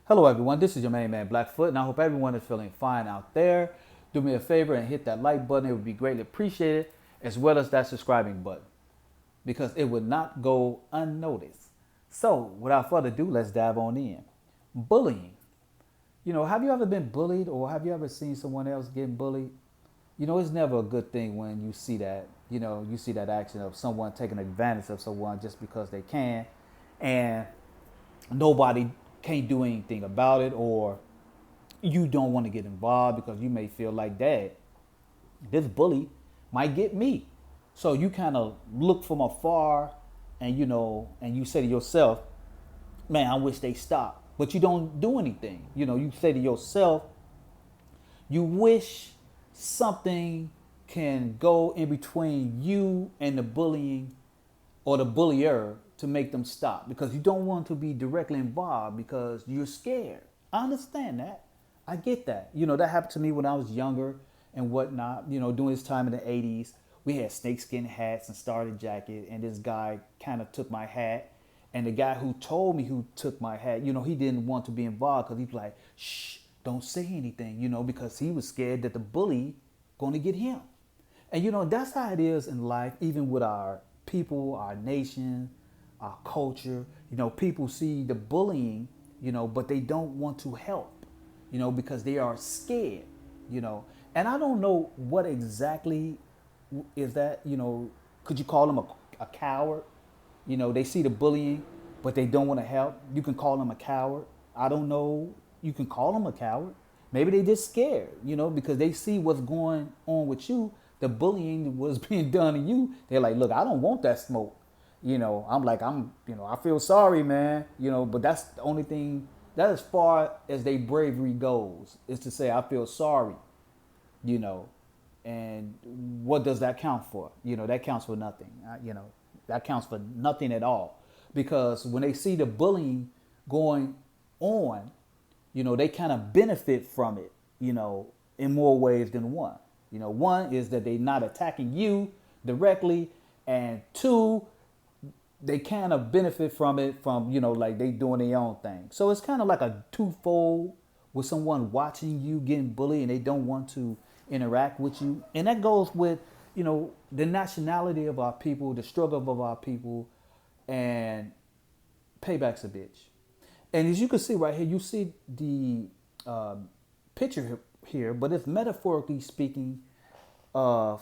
Hello, everyone. This is your main man, Blackfoot, and I hope everyone is feeling fine out there. Do me a favor and hit that like button. It would be greatly appreciated, as well as that subscribing button, because it would not go unnoticed. So, without further ado, let's dive on in. Bullying. Have you ever been bullied or have you ever seen someone else getting bullied? It's never a good thing when you see that, you see that action of someone taking advantage of someone just because they can, and nobody can't do anything about it, or you don't want to get involved because you may feel like that this bully might get me. So you kind of look from afar, and and you say to yourself, man, I wish they stopped. But you don't do anything. You say to yourself, you wish something can go in between you and the bullying or the bullier to make them stop, because you don't want to be directly involved because you're scared. I understand that. I get that. That happened to me when I was younger and whatnot. During this time in the 80s, we had snakeskin hats and starter jacket, and this guy kind of took my hat. And the guy who told me who took my hat, he didn't want to be involved because he was like, shh, don't say anything, because he was scared that the bully going to get him. And that's how it is in life, even with our people, our nation, our culture. People see the bullying, but they don't want to help, because they are scared, And I don't know what exactly is that, could you call them a coward? They see the bullying, but they don't want to help. You can call them a coward. I don't know. You can call them a coward. Maybe they just scared, because they see what's going on with you. The bullying was being done to you. They're like, look, I don't want that smoke. I'm like, I feel sorry, man. But that's the only thing, that as far as their bravery goes, is to say, I feel sorry, you know. And what does that count for? That counts for nothing. That counts for nothing at all. Because when they see the bullying going on, they kind of benefit from it, in more ways than one. One is that they're not attacking you directly, and two, they kind of benefit from it from, like they doing their own thing. So it's kind of like a twofold with someone watching you getting bullied and they don't want to interact with you. And that goes with, the nationality of our people, the struggle of our people, and payback's a bitch. And as you can see right here, you see the picture here, but it's metaphorically speaking of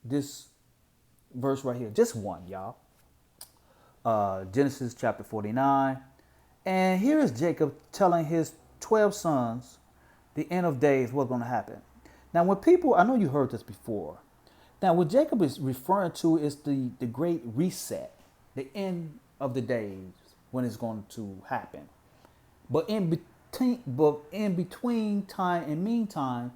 this verse right here. Just one, y'all. Genesis chapter 49. And here is Jacob telling his 12 sons the end of days, what's going to happen. Now, when people, I know you heard this before. Now, what Jacob is referring to is the great reset, the end of the days when it's going to happen. But in between time and meantime,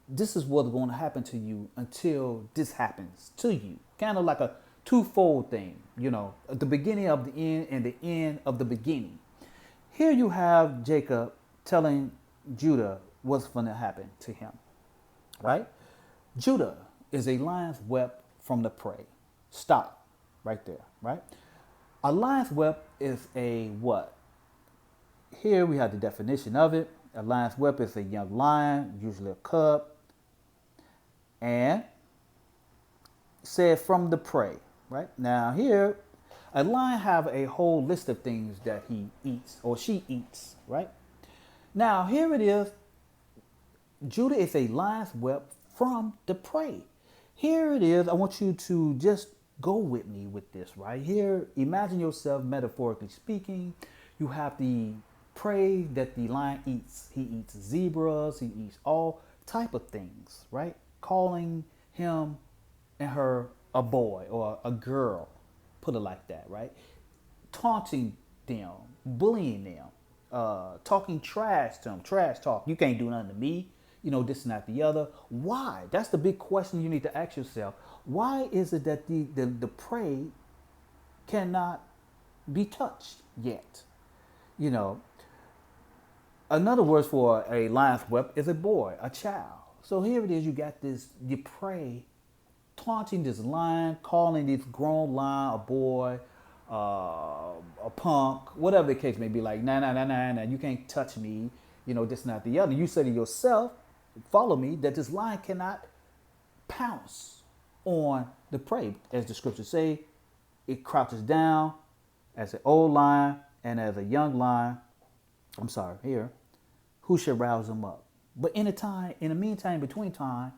this is what's going to happen to you until this happens to you. Kind of like a twofold thing, the beginning of the end and the end of the beginning. Here you have Jacob telling Judah what's going to happen to him, right? Judah is a lion's whelp from the prey. Stop right there, right? A lion's whelp is a what? Here we have the definition of it. A lion's whelp is a young lion, usually a cub, and said from the prey, right? Now here, a lion have a whole list of things that he eats or she eats, right? Now here it is. Judah is a lion's whelp from the prey. Here it is. I want you to just go with me with this right here. Imagine yourself, metaphorically speaking, you have the prey that the lion eats. He eats zebras. He eats all type of things, right? Calling him and her a boy or a girl, put it like that, right? Taunting them, bullying them, talking trash to them, trash talk. You can't do nothing to me, this and that, the other. Why? That's the big question you need to ask yourself. Why is it that the prey cannot be touched yet? Another word for a lion's whelp is a boy, a child. So here it is, you got the prey taunting this lion, calling this grown lion a boy, a punk, whatever the case may be, like, nah, nah, nah, nah, nah, you can't touch me, this, not the other. You say to yourself, follow me, that this lion cannot pounce on the prey. As the scriptures say, it crouches down as an old lion and as a young lion. I'm sorry, here, who should rouse him up? But in the meantime, between time,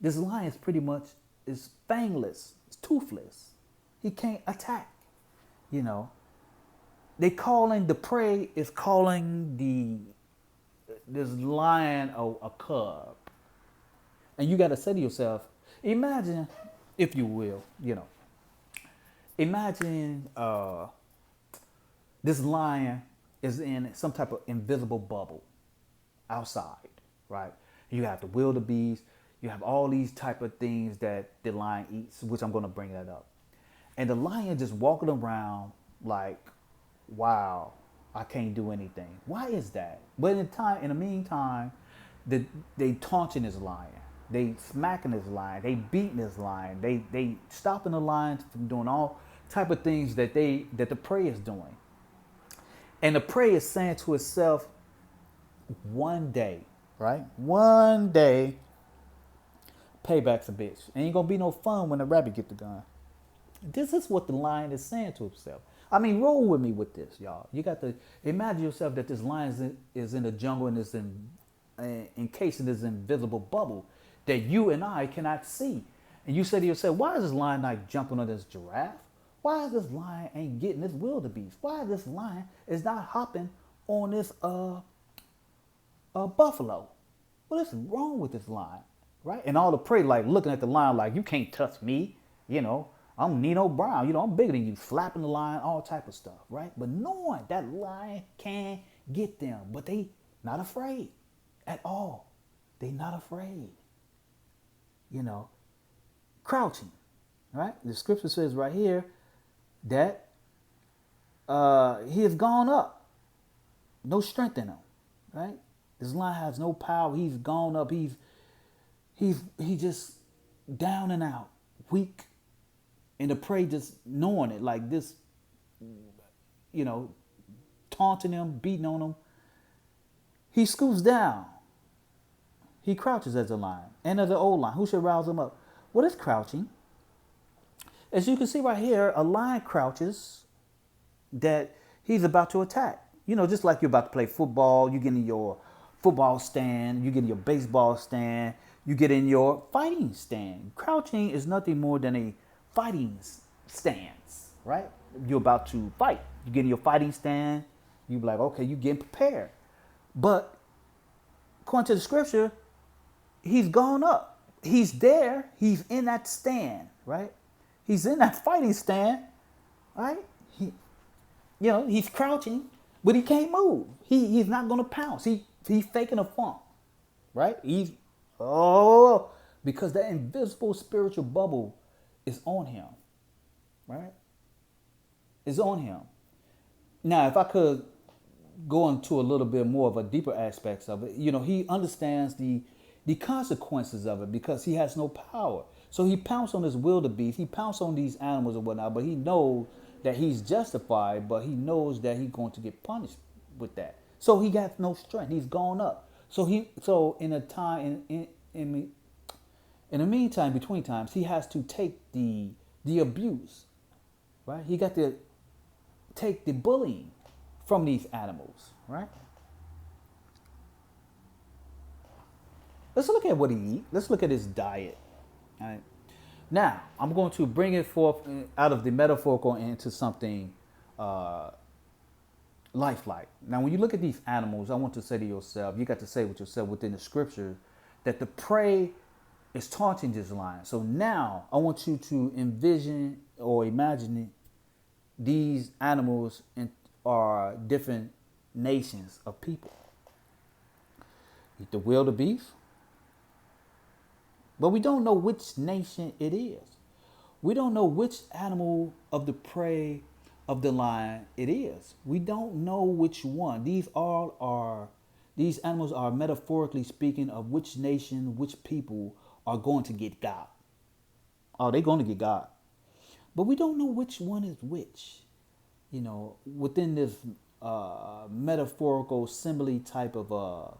this lion is pretty much is fangless, it's toothless. He can't attack. They calling the prey is calling this lion a cub. And you got to say to yourself, imagine, if you will, imagine this lion is in some type of invisible bubble outside, right? You have the wildebeest, you have all these type of things that the lion eats, which I'm going to bring that up. And the lion just walking around like, wow, I can't do anything. Why is that? But in the meantime, they taunting this lion. They smacking this lion. They beating this lion. They stopping the lion from doing all type of things that the prey is doing. And the prey is saying to itself, one day, right? One day, payback's a bitch. Ain't gonna be no fun when the rabbit get the gun. This is what the lion is saying to himself. I mean, roll with me with this, y'all. You got to imagine yourself that this lion is in the jungle and is encased in this invisible bubble that you and I cannot see. And you say to yourself, why is this lion not jumping on this giraffe? Why is this lion ain't getting this wildebeest? Why is this lion is not hopping on this buffalo? What is wrong with this lion, right? And all the prey like looking at the lion like, you can't touch me, I'm Nino Brown, I'm bigger than you, flapping the lion, all type of stuff, right? But knowing that lion can get them, but they not afraid at all. They not afraid, crouching, right? The scripture says right here that he has gone up, no strength in him, right? This lion has no power. He's gone up. He's just down and out, weak. And the prey just knowing it, like this, taunting him, beating on him. He scoots down. He crouches as a lion and as an old lion. Who should rouse him up? What is crouching? As you can see right here, a lion crouches that he's about to attack. Just like you're about to play football, you get in your football stand, you get in your baseball stand, you get in your fighting stand. Crouching is nothing more than a fighting stance, right? You're about to fight. You get in your fighting stand, you be like, okay, you getting prepared. But according to the scripture, he's gone up. He's there. He's in that stand, right? He's in that fighting stand, right? He's crouching, but he can't move. He's not going to pounce. He's faking a funk, right? Because that invisible spiritual bubble is on him, right? It's on him. Now, if I could go into a little bit more of a deeper aspects of it, he understands the consequences of it because he has no power. So he pounced on this wildebeest. He pounced on these animals and whatnot, but he knows that he's justified, but he knows that he's going to get punished with that. So he got no strength. He's gone up. So in the meantime, between times, he has to take the abuse, right? He got to take the bullying from these animals, right? Let's look at what he eats. Let's look at his diet. All right. Now, I'm going to bring it forth out of the metaphorical into something lifelike. Now, when you look at these animals, I want to say to yourself, you got to say with yourself within the scripture that the prey is taunting this lion. So now I want you to envision or imagine these animals are different nations of people. The wildebeest, but we don't know which nation it is. We don't know which animal of the prey of the lion it is. We don't know which one. These animals are metaphorically speaking of which nation, which people are going to get God. Oh, they're going to get God. But we don't know which one is which. within this metaphorical simile type of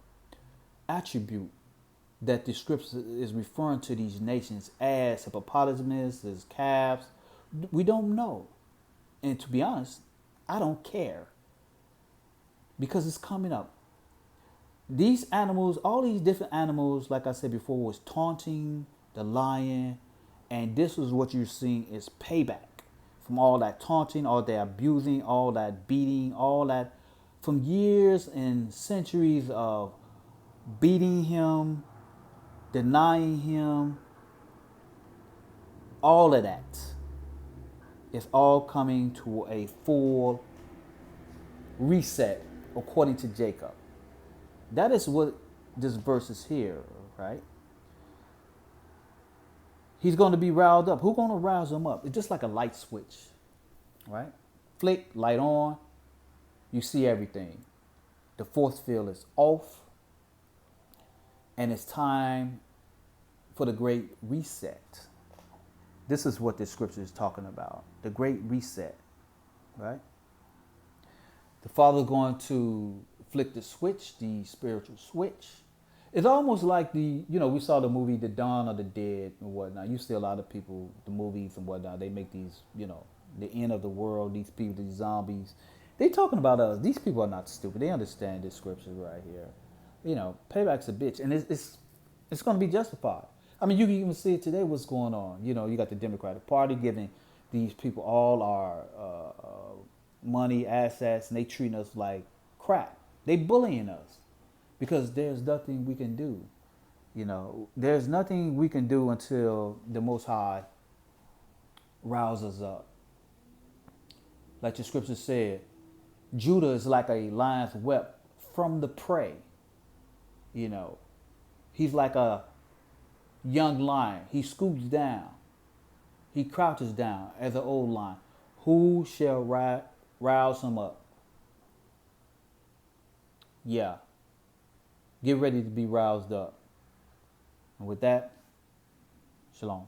attribute that the scripture is referring to these nations as hippopotamus, as calves, we don't know. And to be honest, I don't care because it's coming up. These animals, all these different animals, like I said before, was taunting the lion. And this is what you're seeing is payback from all that taunting, all that abusing, all that beating, all that from years and centuries of beating him, denying him, all of that is all coming to a full reset according to Jacob. That is what this verse is here, right? He's going to be riled up. Who's going to rouse him up? It's just like a light switch, right? Flick, light on, you see everything. The force field is off, and it's time for the great reset. This is what this scripture is talking about, the great reset, right? The Father's going to flick the switch, the spiritual switch. It's almost like we saw the movie The Dawn of the Dead and whatnot. You see a lot of people, the movies and whatnot, they make these, the end of the world, these people, these zombies. They talking about us. These people are not stupid. They understand this scripture right here. Payback's a bitch. And it's going to be justified. I mean, you can even see it today, what's going on. You got the Democratic Party giving these people all our money, assets, and they treating us like crap. They bullying us because there's nothing we can do. There's nothing we can do until the Most High rouses up. Like the scripture said, Judah is like a lion's whelp from the prey. He's like a young lion. He scoops down. He crouches down as an old lion. Who shall rouse him up? Yeah. Get ready to be roused up. And with that, shalom.